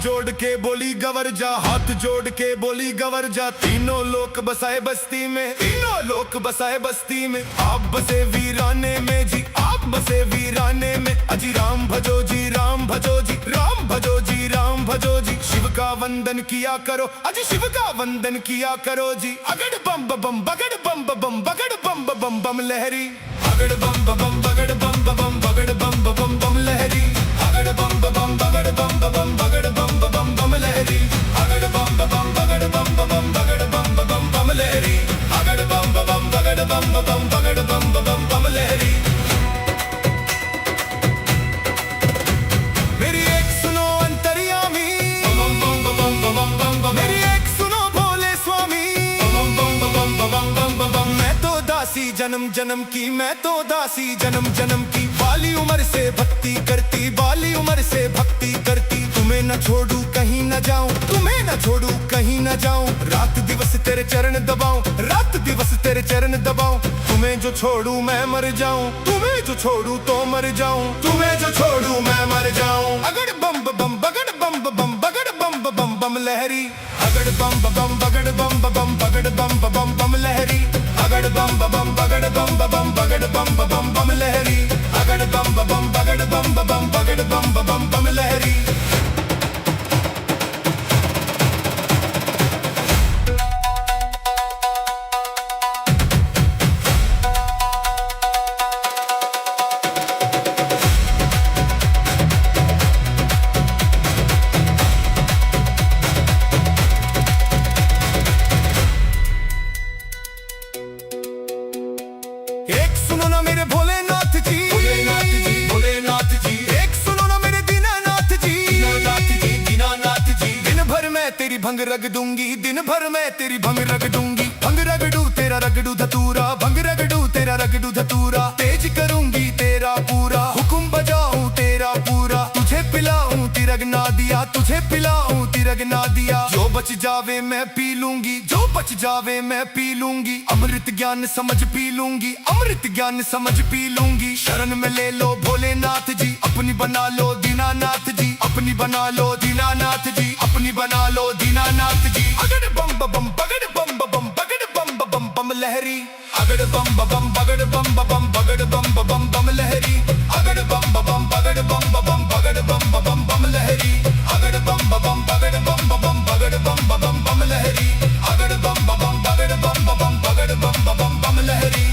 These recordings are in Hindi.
जोड़ के बोली गवर जा, हाथ जोड़ के बोली गवर जा। तीनों लोक बसाए बस्ती में, तीनों लोक बसाए बस्ती में। आप बसे वीराने में जी, आप बसे वीराने में। अजी राम भजो जी, राम भजो जी, राम भजो जी, राम भजो जी। शिव का वंदन किया करो, अजी शिव का वंदन किया करो जी। अगड़ बम बम बगड़ बम बम बगड़ बम बम बम लहरी। अगड़ बम बम बगड़ बम बम बगड़ बम बम बम लहरी। अगड़ बम बम बगड़ बम बम बगड़ बम बम बम लहरी। अगड़ बम बम बगड़ बम बम बगड़ बम बम बम लहरी। अगड़ बम बम बगड़ बम बम बगड़ बम बम बम लहरी। मेरी एक सुनो अंतर्यामी, मेरी एक सुनो भोले स्वामी। मैं तो दासी जन्म जन्म की, मैं तो दासी जन्म जन्म की। बाली उम्र से भक्ति करती, बाली उम्र से भक्ति करती। तुम्हें न छोड़ू कहीं न जाऊं, तुम्हें न छोड़ू कहीं न जाऊं। रात दिवस तेरे चरण दबाऊं, रात दिवस तेरे चरण दबाऊं। तुम्हें जो छोड़ू मैं मर जाऊं, तुम्हें जो छोड़ू तो मर जाऊं। तुम्हें जो छोड़ू मैं मर जाऊं। अगड़ बम बम बगड़ बम बम बगड़ बम बम बम लहरी। अगड़ बम बम बगड़ बम बम बगड़ बम बम बम लहरी। अगड़ बम बम बगड़ बम बम बगड़ बम बम बम लहरी। अगड़ बम बम बगड़ बम बम बगड़ बम बम बम लहरी। एक सुनो ना मेरे भोलेनाथ जी, भोलेनाथ जी, भोलेनाथ जी। एक सुनो ना मेरे दीनानाथ जी, दीनानाथ जी, दीनानाथ जी। दिन भर मैं तेरी भंग रग दूंगी, दिन भर मैं तेरी भंग रग दूंगी। भंग रगड़ू तेरा रगड़ू धतूरा, भंग रगड़ू तेरा रगड़ू धतूरा। तेज करूंगी तेरा पूरा, हुक्म बजाऊं तेरा पूरा। तुझे पिलाऊं तिरग ना दिया, तुझे पिलाऊं तिरग ना दिया। जो बच जावे मैं पी लूंगी, जो बच जावे मैं पी लूंगी। अमृत ज्ञान समझ पी लूंगी, अमृत ज्ञान समझ पी लूंगी। शरण में ले लो भोलेनाथ जी, अपनी बना लो दीनानाथ जी। अपनी बना लो दीनानाथ जी, अपनी बना लो दीनानाथ जी। अगड़ बम बम बगड़ बम बम बगड़ बम बम बम लहरी। अगड़ बम बम बगड़ बम बम बगड़ बम बम बम लहरी। अगड़ बम बम बगड़ बम बम बगड़ बम बम बम लहरी। अगड़ बम बम बगड़ बम बम बगड़ बम बम बम लहरी। अगड़ बम बम बगड़ बम बम बगड़ बम बम बम लहरी।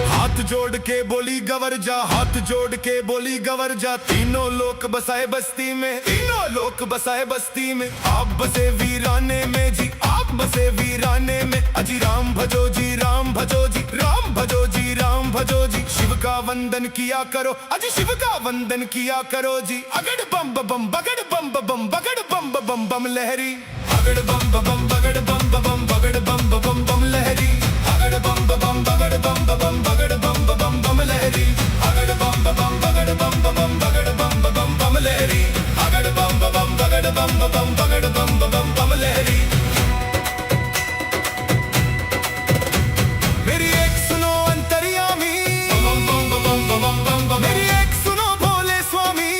हाथ जोड़ के बोली गवर जा, हाथ जोड़ के बोली गवर जा। तीनों लोक बसाए बस्ती में, तीनों लोक बसाए बस्ती में। आप बसे वीराने में जी, आप बसे वीराने में। अजी राम भजो जी, राम भजो जी, राम भजो जी, राम भजो जी। शिव का वंदन किया करो, अजी शिव का वंदन किया करो जी। अगड़ बम बम बगड़ बम बम बगड़ बम बम बम लहरी। अगड़ बम बम बगड़ बम बम बगड़ बम बम बम लहरी। अगड़ बम बम बगड़ बम बम बगड़ बम बम बम लहरी। अगड़ बम बम बगड़ बम बम बगड़ बम बम बम लहरी। अगड़ बम बम बगड़ बम बम बगड़ बम बम बम लहरी। मेरी एक सुनो अंतर्यामी, मेरी एक सुनो भोले स्वामी।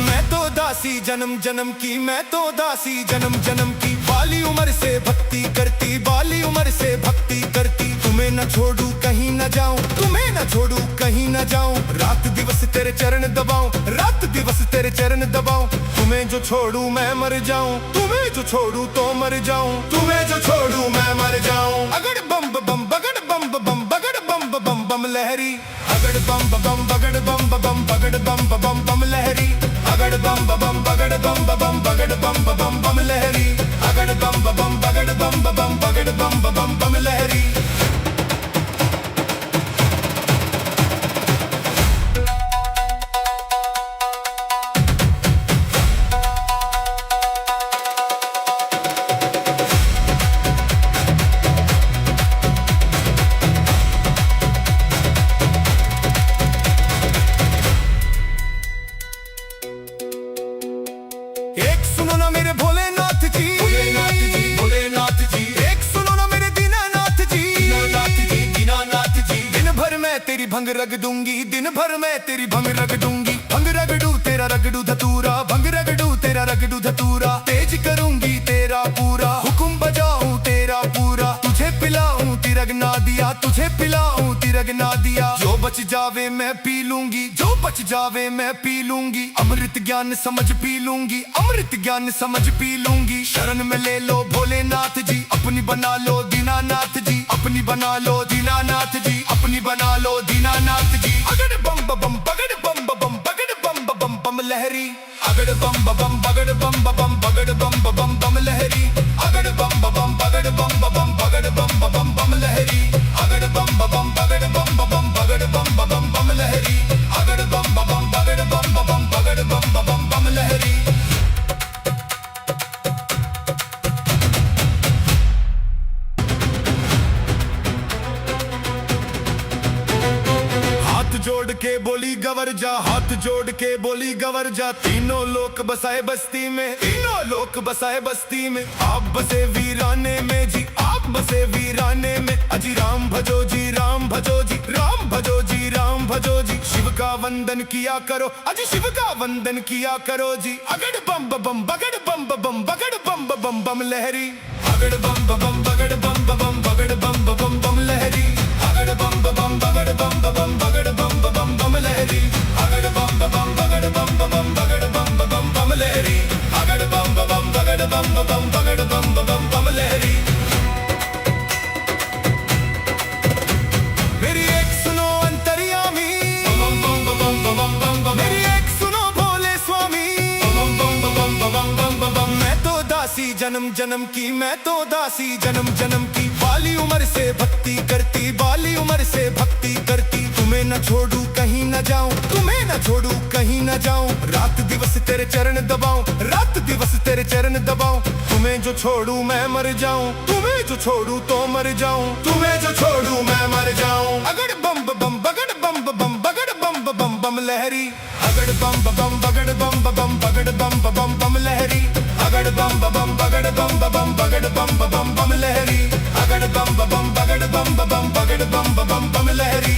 मैं तो दासी जन्म जन्म की, मैं तो दासी जन्म जन्म की। बाली उम्र से भक्ति करती, बाली उम्र से भक्ति करती। तुम्हें न छोड़ू कहीं न जाऊं, तुम्हें न छोड़ू कहीं न जाऊं। रात दिवस तेरे चरण दबाऊं, रात दिवस तेरे चरण दबाऊं। तुम्हें जो छोड़ू मैं मर जाऊं, तुम्हें जो छोड़ू तो मर जाऊं। तुम्हें जो छोड़ू मैं मर जाऊं। अगड़ बम बम बगड़ बम बम बगड़ बम बम बम लहरी। अगड़ बम बम बगड़ बम बम बगड़ बम बम बम लहरी। अगड़ बम बम बगड़ बम बम बगड़ बम बम बम लहरी। अगड़ बम बम बगड़ बम बम बगड़ बम बम बम लहरी। एक सुनो ना मेरे भोलेनाथ जी, भोलेनाथ जी, भोलेनाथ जी। एक सुनो ना मेरे भंग रग दूंगी, दिन भर मैं तेरी भंग रग दूंगी। भंग रगड़ू तेरा रगड़ू धतूरा, भंग रगड़ू तेरा रगड़ू धतूरा। तेज करूंगी तेरा पूरा, हुक्म बजाऊं तेरा पूरा। तुझे पिलाऊं तिरग ना दिया, तुझे पिलाऊं तिरग ना दिया। जो बच जावे मैं पी लूंगी, जो बच जावे मैं पी लूंगी। अमृत ज्ञान समझ पी लूंगी, अमृत ज्ञान समझ पी लूंगी। शरण में ले लो भोलेनाथ जी, अपनी बना लो दीनानाथ जी, अपनी बना लो दीनानाथ जी, अपनी बना लो दीनानाथ जी। अगड़ बम बम बगड़ बम बम बगड़ बम बम बम लहरी। अगड़ बम बम बगड़ बम बम बगड़ बम बम बम लहरी। अगड़ बम बम बगड़ बम बम बगड़ बम बम बम लहरी। अगड़ बम बम बगड़ बम बम बगड़ बम बम बम लहरी। अगड़ बम बम बगड़ बम बम बगड़ बम बम बम लहरी। जोड़ के बोली गवर जा, हाथ जोड़ के बोली गवर जा। तीनों लोक बसाए बस्ती में, तीनों लोक बसाए बस्ती में। आप बसे वीराने में जी, आप बसे वीराने में। अजी राम भजो जी, राम भजो जी, राम भजो जी, राम भजो जी। शिव का वंदन किया करो, अजी शिव का वंदन किया करो जी। अगड़ बम बम बगड़ बम बम बगड़ बम बम बम लहरी। अगड़ बम बम बगड़ बम बम बगड़ बम बम बम लहरी। अगड़ बम बम बगड़ बम बम बगड़ बम बम बम लहरी। अगड़ बम बम बगड़ बम बम बगड़ बम बम बम लहरी। अगड़ बम बम बगड़ बम बम बगड़ बम बम बम लहरी। मेरी एक सुनो अंतर्यामी, मेरी एक सुनो भोले स्वामी। मैं तो दासी जन्म जन्म की, मैं तो दासी जन्म जन्म की। बाली उम्र से भक्ति करती, बाली उम्र से भक्ति करती। तुम्हें न छोड़ू कहीं न जाऊं, तुम्हें न छोड़ू कहीं न जाऊं। रात दिवस तेरे चरण दबाऊं, रात दिवस तेरे चरण दबाऊं। तुम्हें जो छोड़ू मैं मर जाऊं, तुम्हें जो छोड़ू तो मर जाऊं, तुम्हें जो छोड़ू मैं मर जाऊं। अगड़ बम बम बगड़ बम बम बगड़ बम बम बम लहरी। अगड़ बम बम बगड़ बम बम बगड़ बम बम बम लहरी। अगड़ बम बम बगड़ बम बम बगड़ बम बम बम लहरी। अगड़ बम बम बगड़ बम बम बगड़ बम बम बम लहरी।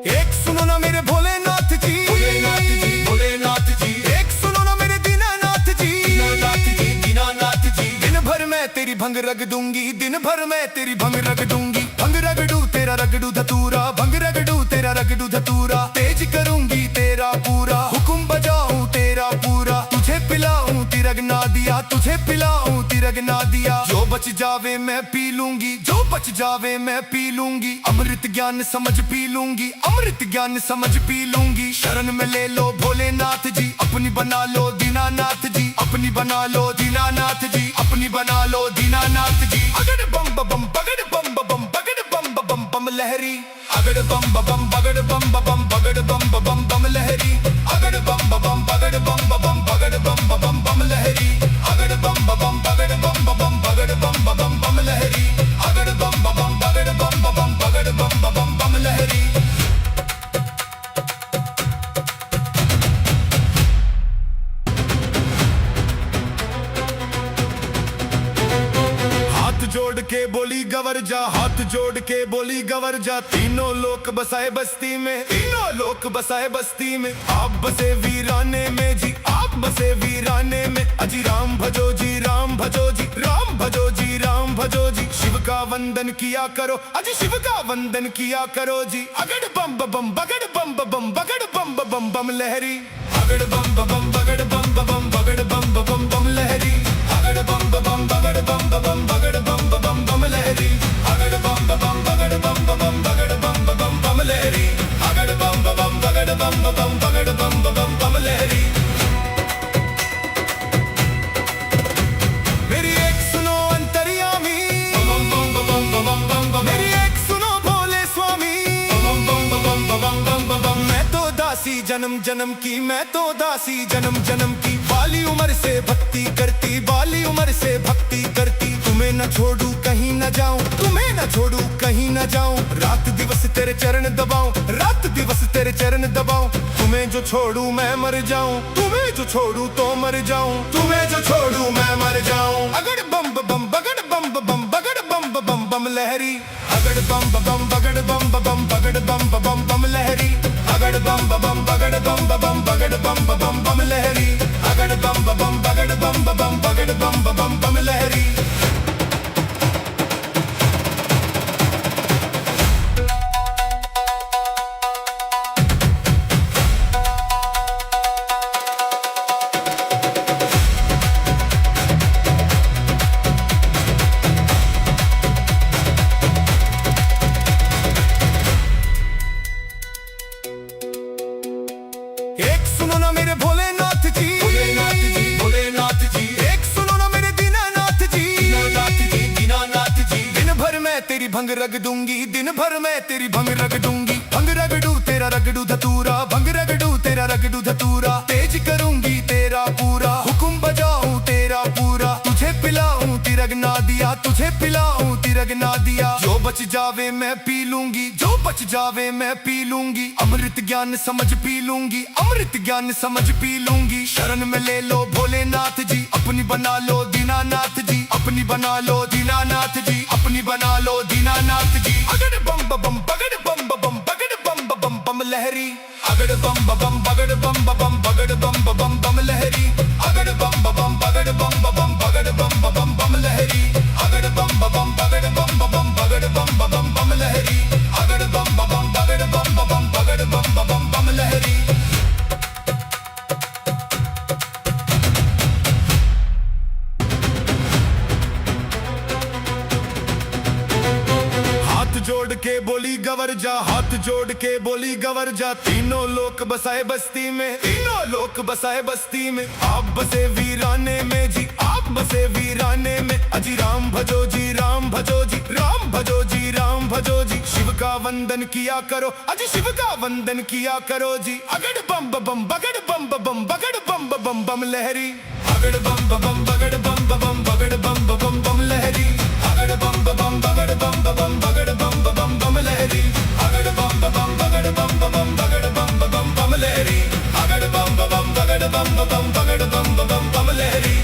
एक सुनो ना मेरे भोलेनाथ जी, भोलेनाथ जी, भोलेनाथ जी। एक सुनो ना मेरे दीनानाथ जी, दीनानाथ जी, दीनानाथ जी। दिन भर मैं तेरी भंग रग दूंगी, दिन भर मैं तेरी भंग रग दूंगी। भंग रगड़ू तेरा रगड़ू धतूरा, भंग रगड़ू तेरा रगड़ू धतूरा। तेज करूंगी तेरा पूरा, हुक्म बजाऊं तेरा पूरा। तुझे पिलाऊं तिरग ना दिया, तुझे पिलाऊं तिरग ना दिया। जो बच जावे मैं पी लूंगी, जो बच जावे मैं पी लूंगी। अमृत ज्ञान समझ पी लूंगी, अमृत ज्ञान समझ पी लूंगी। शरण में ले लो भोलेनाथ जी, अपनी बना लो दीनानाथ जी, अपनी बना लो दीनानाथ जी, अपनी बना लो दीनानाथ जी। अगड़ बम बम बगड़ बम बम बगड़ बम बम बम लहरी। अगड़ बम बम बगड़ बम बम बगड़ बम बम बम लहरी। अगड़ बम बम बगड़ बम बम बगड़ बम बम बम लहरी। अगड़ बम बम बगड़ बम बम बगड़ बम बम बम लहरी। अगड़ बम बम बगड़ बम बम बगड़ बम बम बम लहरी। हाथ जोड़ के बोली गवर जा, हाथ जोड़ के बोली गवर जा। तीनों लोक बसाए बस्ती में, तीनों लोक बसाए बस्ती में। आप बसे वीराने में जी, आप बसे वीराने में। अजी राम भजो जी, राम भजो जी, राम भजो जी, राम भजो जी। शिव का वंदन किया करो, अजी शिव का वंदन किया करो जी। अगड़ बम बम बगड़ बम बम बगड़ बम बम बम लहरी। अगड़ बम बम बगड़ बम बम बगड़ बम बम बम लहरी। अगड़ बम बम बगड़ बम बम बगड़ बम बम बम लहरी। अगड़ बम बम बगड़ बम बम बगड़ बम बम बम लहरी। अगड़ बम बम बगड़ बम बम बगड़ बम बम बम लहरी। मेरी एक सुनो अंतर्यामी, मेरी एक सुनो भोले स्वामी। मैं तो दासी जन्म जन्म की, मैं तो दासी जन्म जन्म की। बाली उम्र से भक्ति करती, बाली उम्र से भक्ति करती। तुम्हें न छोड़ू कहीं न जाऊं, तुम्हें न छोड़ू कहीं न जाऊं। रात दिवस तेरे चरण दबाऊं, रात दिवस तेरे चरण दबाऊं। तुम्हें जो छोड़ू मैं मर जाऊं, तुम्हें जो छोड़ू तो मर जाऊं, तुम्हें जो छोड़ू मैं मर जाऊं। अगड़ बम बम बगड़ बम बम बगड़ बम बम बम लहरी, अगड़ बम बम बगड़ बम बम बगड़ बम बम बम लहरी, अगड़ बम बम बगड़ बम बम बगड़ बम बम बम लहरी, अगड़ बम बम बगड़ बम बम बगड़ बम बम बम लहरी। एक सुनो ना मेरे भोलेनाथ जी, भोलेनाथ जी, भोलेनाथ जी। एक सुनो ना मेरे दीनानाथ जी, दीनानाथ जी, दीनानाथ जी। दिन भर मैं तेरी भंग रग दूंगी, दिन भर मैं तेरी भंग रग दूंगी। भंग रगड़ू तेरा रगड़ू धतूरा, भंग रगड़ू तेरा रगड़ू धतूरा। तेज करूंगी तेरा पूरा, हुक्म बजाऊं तेरा पूरा। तुझे पिलाऊं तिरग ना दिया, तुझे पिलाऊं तिरग ना दिया। जो बच जावे मैं पी लूंगी, जो बच जावे मैं पी लूंगी। अमृत ज्ञान समझ पी लूंगी, अमृत ज्ञान समझ पी लूंगी। शरण में ले लो भोलेनाथ जी, अपनी बना लो दीनानाथ जी, अपनी बना लो दीनानाथ जी, अपनी बना लो दीनानाथ जी। अगड़ बम बम बगड़ बम बम बगड़ बम बम बम लहरी, अगड़ बम बम बगड़ बम बम बगड़ बम बम बम लहरी, अगड़ बम बम बगड़ बम बम बगड़ बम बम बम लहरी, अगड़ बम बम बगड़ बम बम बगड़ बम बम बम लहरी, अगड़ बम बम बगड़ बम बम बगड़ बम बम बम लहरी। हाथ जोड़ के बोली गवर जा, हाथ जोड़ के बोली गवर जा। तीनों लोक बसाए बस्ती में, तीनों लोक बसाए बस्ती में। आप बसे वीराने में जी, आप बसे वीराने में। अजी राम भजो जी, राम भजो जी, राम भजो जी, राम भजो जी। शिव का वंदन किया करो, अजी शिव का वंदन किया करो जी। अगड़ बम बम बगड़ बम बम बगड़ बम बम बम लहरी, अगड़ बम बम बगड़ बम बम बगड़ बम बम बम लहरी, अगड़ बम बम बगड़ बम बम बगड़ बम बम बम लहरी, अगड़ बम बम बगड़ बम बम बगड़ बम बम बम लहरी, अगड़ बम बम बगड़ बम बम बगड़ बम बम बम लहरी।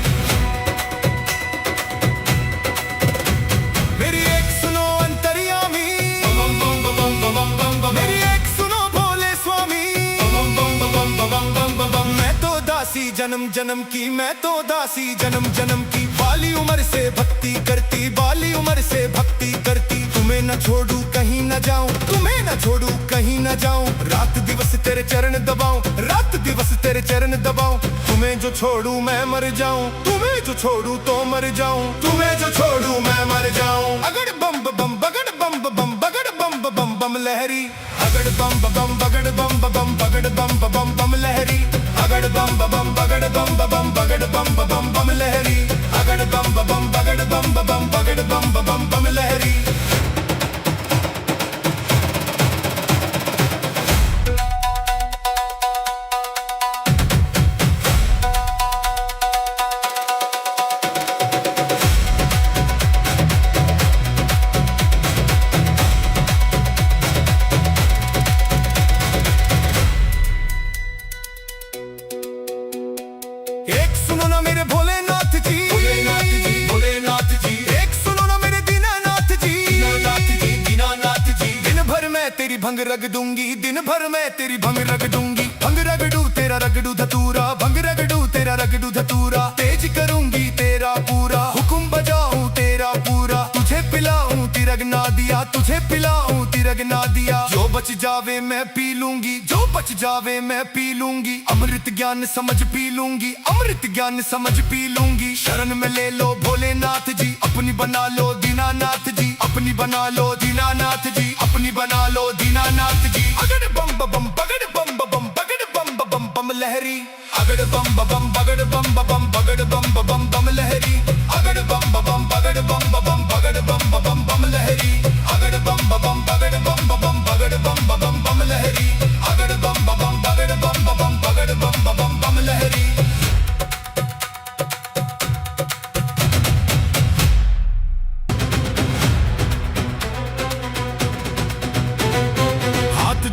मेरी एक सुनो अंतर्यामी, मेरी एक सुनो भोले स्वामी। मैं तो दासी जन्म जन्म की, मैं तो दासी जन्म जन्म की। बाली उम्र से भक्ति करती, बाली उम्र से भक्ति करती। तुम्हें न छोड़ू कहीं न जाऊं, तुम्हें न छोड़ू कहीं न जाऊं। रात दिवस तेरे चरण दबाऊं, रात दिवस तेरे चरण दबाऊं। तुम्हें जो छोड़ू मैं मर जाऊं, तुम्हें जो छोड़ू तो मर जाऊं, तुम्हें जो छोड़ू मैं मर जाऊं। अगड़ बम बम बगड़ बम बम बगड़ बम बम बम लहरी, अगड़ बम बम बगड़ बम बम बगड़ बम बम बम लहरी, अगड़ बम बम बगड़ बम बम बगड़ बम बम बम लहरी, अगड़ बम बम बगड़ बम बम बगड़ बम बम बम लहरी। एक सुनो ना मेरे भोलेनाथ जी, भोलेनाथ जी, भोलेनाथ जी। एक सुनो ना मेरे दीनानाथ जी, दीनानाथ जी, दीनानाथ जी। दिन भर मैं तेरी भंग रग दूंगी, दिन भर मैं तेरी भंग रग दूंगी। भंग रगड़ू तेरा रगड़ू धतूरा, भंग रगड़ू तेरा रगड़ू धतूरा। तेज करूंगी तेरा पूरा, हुक्म बजाऊं तेरा पूरा। तुझे पिलाऊं तिरग ना दिया, तुझे पिलाऊं तिरग ना दिया। जो बच जावे मैं पी लूंगी, जो बच जावे मैं पी लूंगी। अमृत ज्ञान समझ पी लूंगी, अमृत ज्ञान समझ पी लूंगी। शरण में ले लो भोलेनाथ जी, अपनी बना लो दीनानाथ जी, अपनी बना लो दीनानाथ जी, अपनी बना लो दीनानाथ जी। अगड़ बम बम बगड़ बम बम बगड़ बम बम बम लहरी, अगड़ बम बम बगड़ बम बम बगड़ बम बम बम लहरी, अगड़ बम बम बगड़ बम बम बगड़ बम बम बम लहरी, अगड़ बम बम बगड़ बम बम बगड़ बम बम बम लहरी, अगड़ बम बम बगड़ बम बम बगड़ बम बम बम लहरी।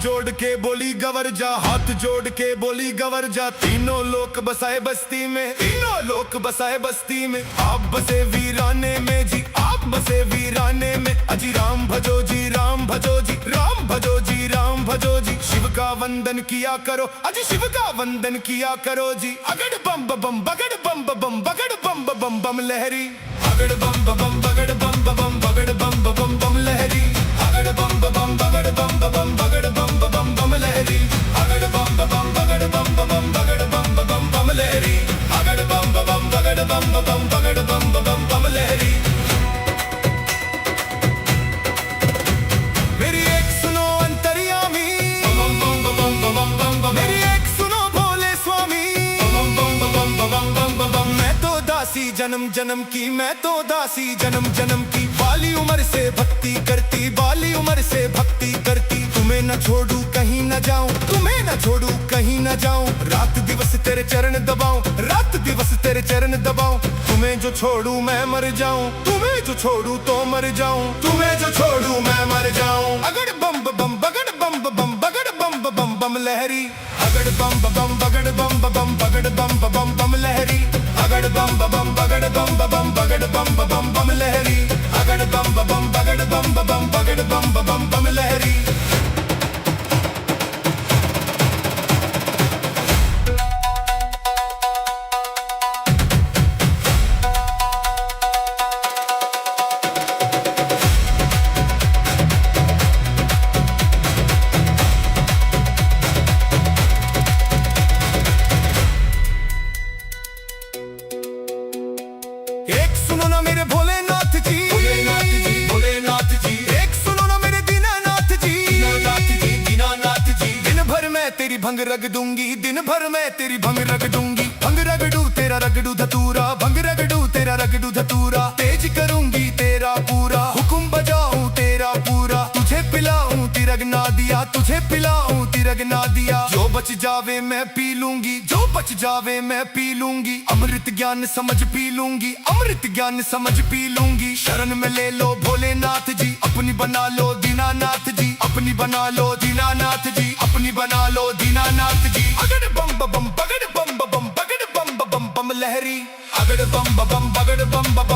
जोड़ के बोली गवर जा, हाथ जोड़ के बोली गवर जा। तीनों लोक बसाए बस्ती में, तीनों लोक बसाए बस्ती में। आप बसे वीराने में जी, आप बसे वीराने में। अजी राम भजो जी, राम भजो जी, राम भजो जी, राम भजो जी। शिव का वंदन किया करो, अजी शिव का वंदन किया करो जी। अगड़ बम बम बगड़ बम बम बगड़ बम बम बम लहरी। अगड़ बम बम बगड़ बम बम बगड़ बम बम बम लहरी। अगड़ बम बम बगड़ बम बम बगड़ बम बम बम लहरी। अगड़ बम बम बगड़ बम बम बगड़ बम बम बम लहरी। अगड़ बम बम बगड़ बम बम बगड़ बम बम बम लहरी। मेरी एक सुनो अंतर्यामी, मेरी एक सुनो भोले स्वामी। मैं तो दासी जन्म जन्म की, मैं तो दासी जन्म जन्म की। बाली उम्र से भक्ति करती, बाली उम्र से भक्ति करती। तुम्हें न छोड़ू कहीं न जाऊं, तुम्हें न छोड़ू कहीं न जाऊं। रात दिवस तेरे चरण दबाऊं, रात दिवस तेरे चरण दबाऊं। तुम्हें जो छोड़ू मैं मर जाऊं, तुम्हें जो छोड़ू तो मर जाऊं। तुम्हें जो छोड़ू मैं मर जाऊं। अगड़ बम बम बगड़ बम बम बगड़ बम बम बम लहरी। अगड़ बम बम बगड़ बम बम बगड़ बम बम बम लहरी। अगड़ बम बम बगड़ बम बम बगड़ बम बम बम लहरी। अगड़ बम बम बगड़ बम बम बगड़ बम बम बम लहरी। एक सुनो ना मेरे भोलेनाथ जी, भोलेनाथ जी, भोलेनाथ जी। एक सुनो ना मेरे दीनानाथ जी, दीनानाथ जी, दीनानाथ जी। दिन भर मैं तेरी भंग रग दूंगी, दिन भर मैं तेरी भंग रग दूंगी। भंग रगड़ू तेरा रगड़ू धतूरा, भंग रगड़ू तेरा रगड़ू धतूरा। तेज करूंगी तेरा पूरा, हुक्म बजाऊं तेरा पूरा। तुझे पिलाऊं तिरग ना दिया, तुझे पिलाऊं तिरग ना दिया। जो बच जावे मैं पी लूंगी, जो बच जावे मैं पी लूंगी। अमृत ज्ञान समझ पी लूंगी, अमृत ज्ञान समझ पी लूंगी। शरण में ले लो भोलेनाथ जी, अपनी बना लो दीनानाथ जी। अपनी बना लो दीनानाथ जी, अपनी बना लो दीनानाथ जी। अगड़ बम बम बगड़ बम बम बगड़ बम बम बम लहरी। अगड़ बम बम बगड़ बम बम